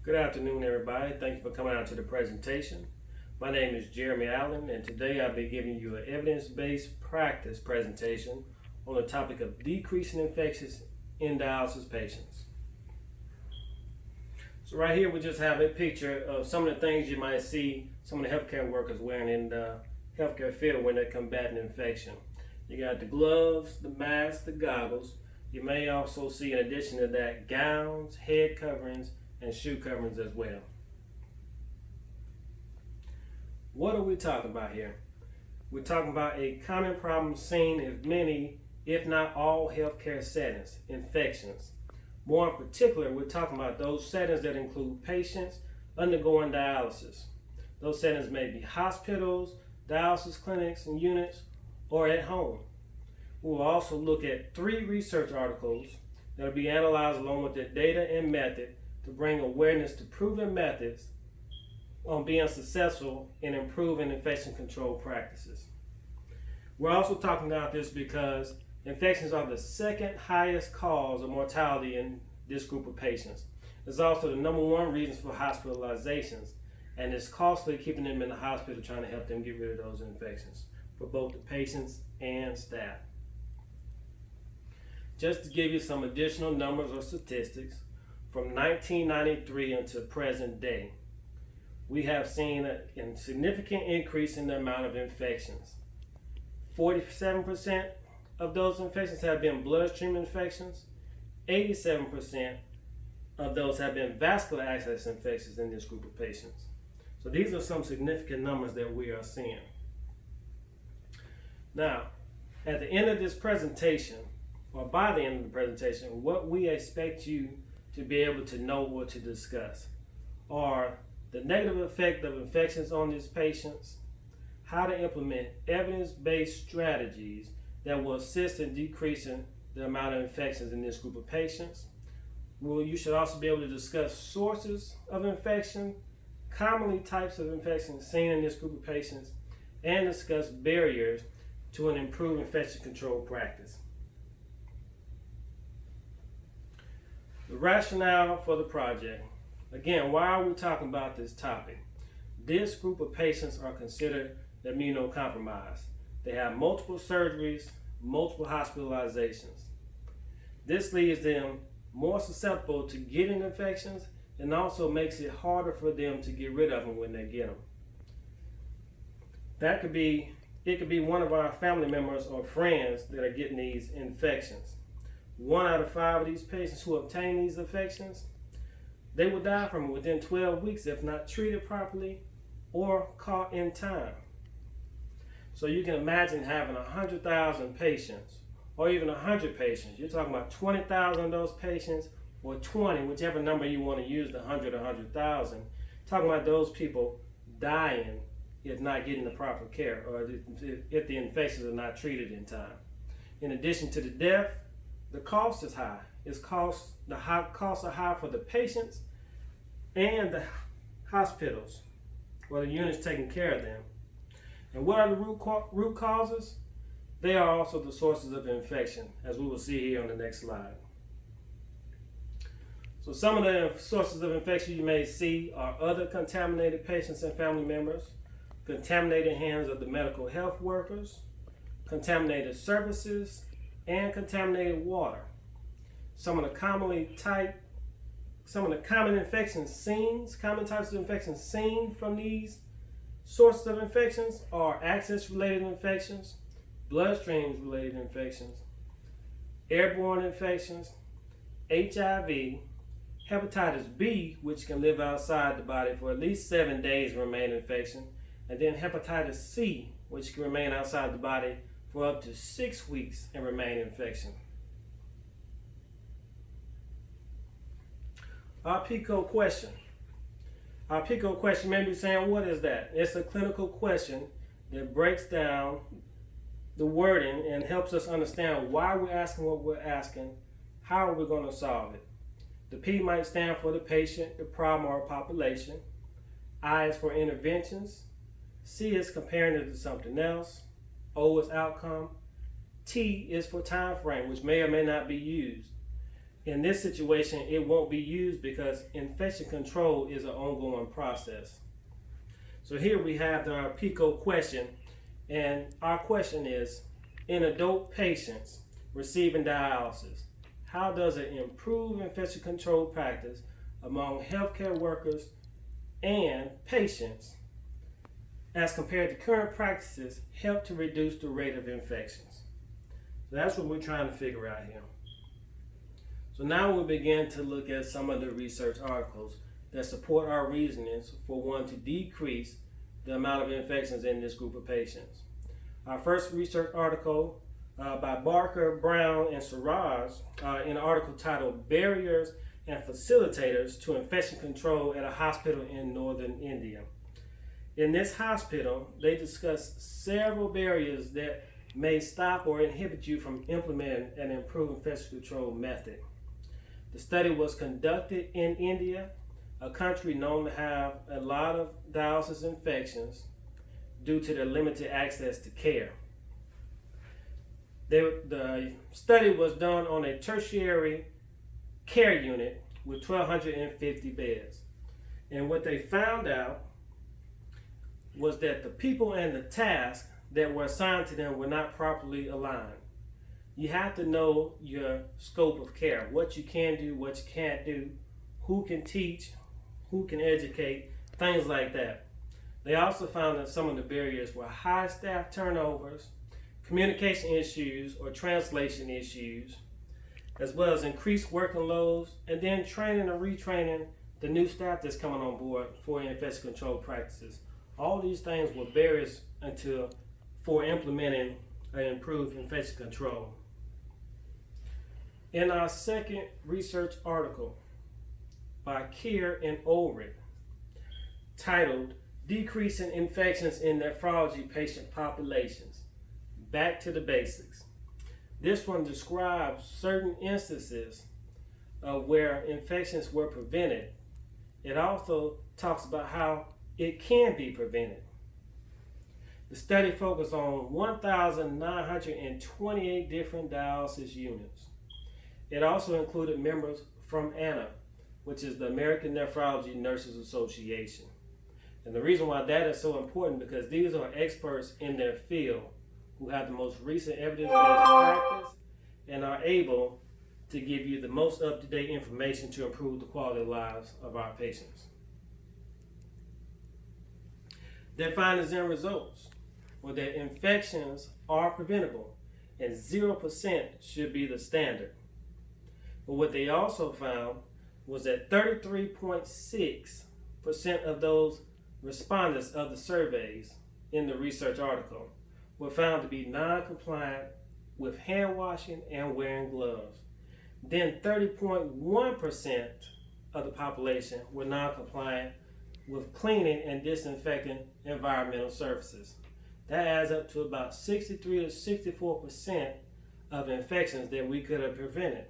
Good afternoon, everybody. Thank you for coming out to the presentation. My name is Jeremy Allen, and today I'll be giving you an evidence-based practice presentation on the topic of decreasing infections in dialysis patients. So right here we just have a picture of some of the things you might see some of the healthcare workers wearing in the healthcare field when they're combating infection. You got the gloves, the masks, the goggles. You may also see, in addition to that, gowns, head coverings, and shoe coverings as well. What are we talking about here? We're talking about a common problem seen in many, if not all, healthcare settings: infections. More in particular, we're talking about those settings that include patients undergoing dialysis. Those settings may be hospitals, dialysis clinics and units, or at home. We will also look at 3 research articles that will be analyzed along with the data and method to bring awareness to proven methods on being successful in improving infection control practices. We're also talking about this because infections are the second highest cause of mortality in this group of patients. It's also the number 1 reason for hospitalizations, and it's costly keeping them in the hospital trying to help them get rid of those infections for both the patients and staff. Just to give you some additional numbers or statistics, from 1993 until present day, we have seen a significant increase in the amount of infections. 47% of those infections have been bloodstream infections. 87% of those have been vascular access infections in this group of patients. So these are some significant numbers that we are seeing. Now, at the end of this presentation, or by the end of the presentation, what we expect you to be able to know or to discuss are the negative effect of infections on these patients, how to implement evidence-based strategies that will assist in decreasing the amount of infections in this group of patients. You should also be able to discuss sources of infection, commonly types of infections seen in this group of patients, and discuss barriers to an improved infection control practice. The rationale for the project. Again, why are we talking about this topic? This group of patients are considered immunocompromised. They have multiple surgeries, multiple hospitalizations. This leaves them more susceptible to getting infections and also makes it harder for them to get rid of them when they get them. It could be one of our family members or friends that are getting these infections. 1 out of 5 of these patients who obtain these infections, they will die from it within 12 weeks if not treated properly or caught in time. So you can imagine having 100,000 patients or even 100 patients. You're talking about 20,000 of those patients, or 20, whichever number you want to use, the 100 or 100,000. Talking about those people dying if not getting the proper care, or if the infections are not treated in time. In addition to the death, the cost is high. The costs are high for the patients and the hospitals, or the units taking care of them. And what are the root causes? They are also the sources of infection, as we will see here on the next slide. So some of the sources of infection you may see are other contaminated patients and family members, contaminated hands of the medical health workers, contaminated surfaces, and contaminated water. Some of the common types of infections seen from these sources of infections are access-related infections, bloodstream-related infections, airborne infections, HIV, hepatitis B, which can live outside the body for at least 7 days and remain infection, and then hepatitis C, which can remain outside the body for up to 6 weeks and remain infection. Our PICO question. Our PICO question may be saying, what is that? It's a clinical question that breaks down the wording and helps us understand why we're asking what we're asking, how are we going to solve it. The P might stand for the patient, the problem, or population. I is for interventions. C is comparing it to something else. O is outcome. T is for time frame, which may or may not be used. In this situation, it won't be used because infection control is an ongoing process. So here we have our PICO question, and our question is, in adult patients receiving dialysis, how does an improved infection control practice among healthcare workers and patients as compared to current practices help to reduce the rate of infections? So that's what we're trying to figure out here. So now we'll begin to look at some of the research articles that support our reasonings for wanting to decrease the amount of infections in this group of patients. Our first research article by Barker, Brown, and Siraj in an article titled Barriers and Facilitators to Infection Control at a Hospital in Northern India. In this hospital, they discuss several barriers that may stop or inhibit you from implementing an improved infection control method. The study was conducted in India, a country known to have a lot of dialysis infections due to their limited access to care. The study was done on a tertiary care unit with 1,250 beds. And what they found out was that the people and the tasks that were assigned to them were not properly aligned. You have to know your scope of care, what you can do, what you can't do, who can teach, who can educate, things like that. They also found that some of the barriers were high staff turnovers, communication issues or translation issues, as well as increased working loads, and then training and retraining the new staff that's coming on board for infection control practices. All these things were barriers for implementing an improved infection control. In our second research article by Keir and Ulrich, titled Decreasing Infections in Nephrology Patient Populations, Back to the Basics. This one describes certain instances of where infections were prevented. It also talks about how it can be prevented. The study focused on 1,928 different dialysis units. It also included members from ANA, which is the American Nephrology Nurses Association. And the reason why that is so important because these are experts in their field who have the most recent evidence-based practice and are able to give you the most up-to-date information to improve the quality of lives of our patients. Their findings and results were that infections are preventable and 0% should be the standard. But what they also found was that 33.6% of those respondents of the surveys in the research article were found to be non-compliant with hand washing and wearing gloves. Then 30.1% of the population were non-compliant with cleaning and disinfecting environmental surfaces. That adds up to about 63 to 64% of infections that we could have prevented.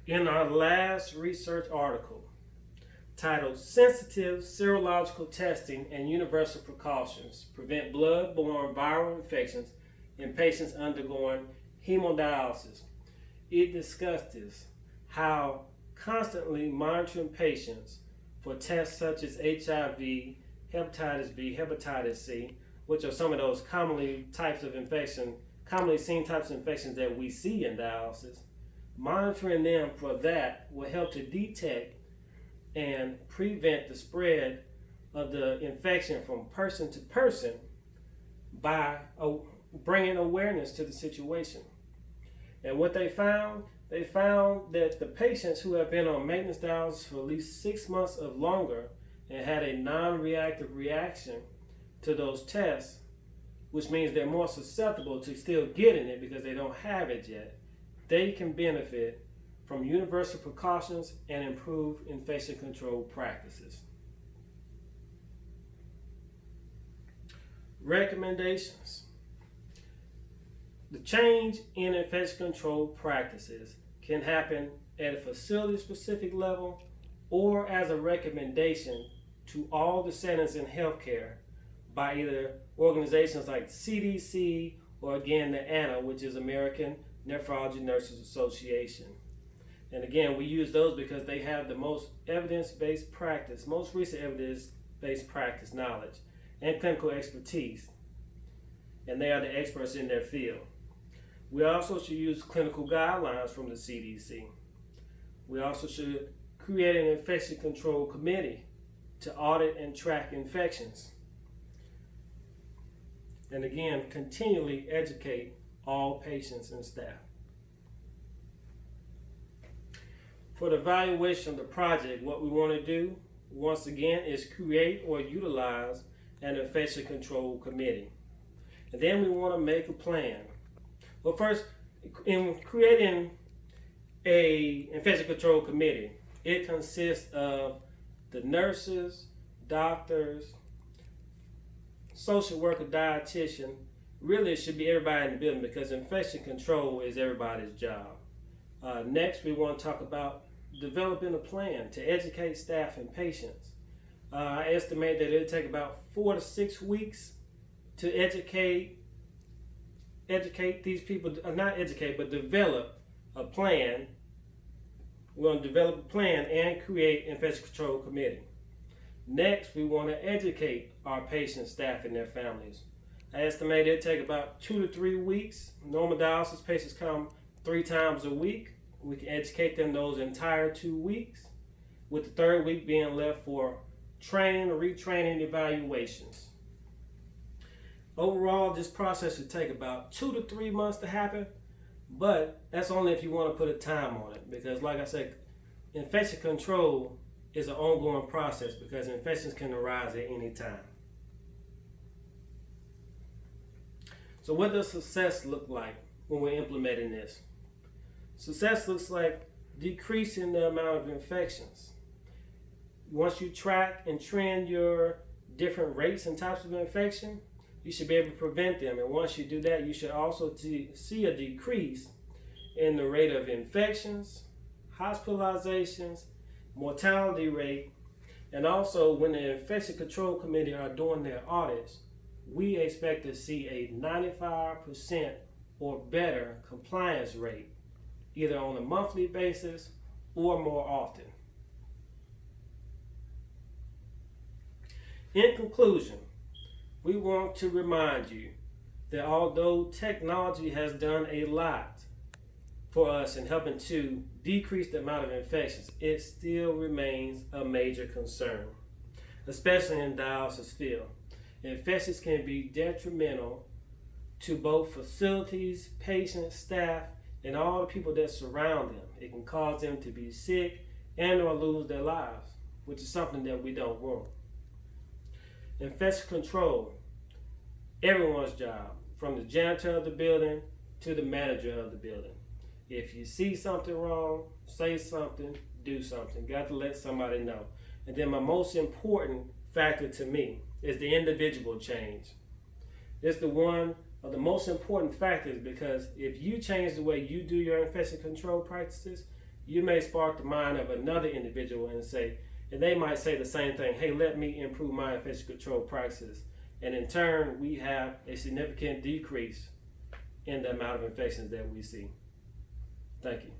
In our last research article, titled Sensitive Serological Testing and Universal Precautions Prevent Blood-Borne Viral Infections in Patients Undergoing Hemodialysis, it discusses how constantly monitoring patients for tests such as HIV, hepatitis B, hepatitis C, which are some of those commonly seen types of infections that we see in dialysis. Monitoring them for that will help to detect and prevent the spread of the infection from person to person by bringing awareness to the situation. And what they found that the patients who have been on maintenance dialysis for at least 6 months or longer and had a non-reactive reaction to those tests, which means they're more susceptible to still getting it because they don't have it yet, they can benefit from universal precautions and improved infection control practices. Recommendations. The change in infection control practices can happen at a facility-specific level or as a recommendation to all the settings in healthcare by either organizations like CDC or again the ANA, which is American Nephrology Nurses Association. And again, we use those because they have the most evidence-based practice, most recent evidence-based practice knowledge and clinical expertise. And they are the experts in their field. We also should use clinical guidelines from the CDC. We also should create an infection control committee to audit and track infections. And again, continually educate all patients and staff. For the evaluation of the project, what we want to do, once again, is create or utilize an infection control committee. And then we want to make a plan. Well, first, in creating a infection control committee, it consists of the nurses, doctors, social worker, dietitian. Really, it should be everybody in the building because infection control is everybody's job. Next, we want to talk about developing a plan to educate staff and patients. I estimate that it'll take about 4 to 6 weeks to educate these people, not educate, but develop a plan. We're going to develop a plan and create an infection control committee. Next, we want to educate our patients, staff, and their families. I estimate it'll take about 2 to 3 weeks. Normal dialysis patients come 3 times a week. We can educate them those entire 2 weeks, with the 3rd week being left for training, retraining, evaluations. Overall, this process should take about 2 to 3 months to happen, but that's only if you want to put a time on it, because like I said, infection control is an ongoing process because infections can arise at any time. So what does success look like when we're implementing this? Success looks like decreasing the amount of infections. Once you track and trend your different rates and types of infection, you should be able to prevent them. And once you do that, you should also see a decrease in the rate of infections, hospitalizations, mortality rate, and also when the infection control committee are doing their audits, we expect to see a 95% or better compliance rate, either on a monthly basis or more often. In conclusion, we want to remind you that although technology has done a lot for us in helping to decrease the amount of infections, it still remains a major concern, especially in the dialysis field. Infections can be detrimental to both facilities, patients, staff, and all the people that surround them. It can cause them to be sick and or lose their lives, which is something that we don't want. Infection control, everyone's job, from the janitor of the building to the manager of the building. If you see something wrong, say something, do something. Got to let somebody know. And then my most important factor to me is the individual change. It's the one of the most important factors because if you change the way you do your infection control practices, you may spark the mind of another individual and they might say the same thing, hey, let me improve my infection control practices. And in turn, we have a significant decrease in the amount of infections that we see. Thank you.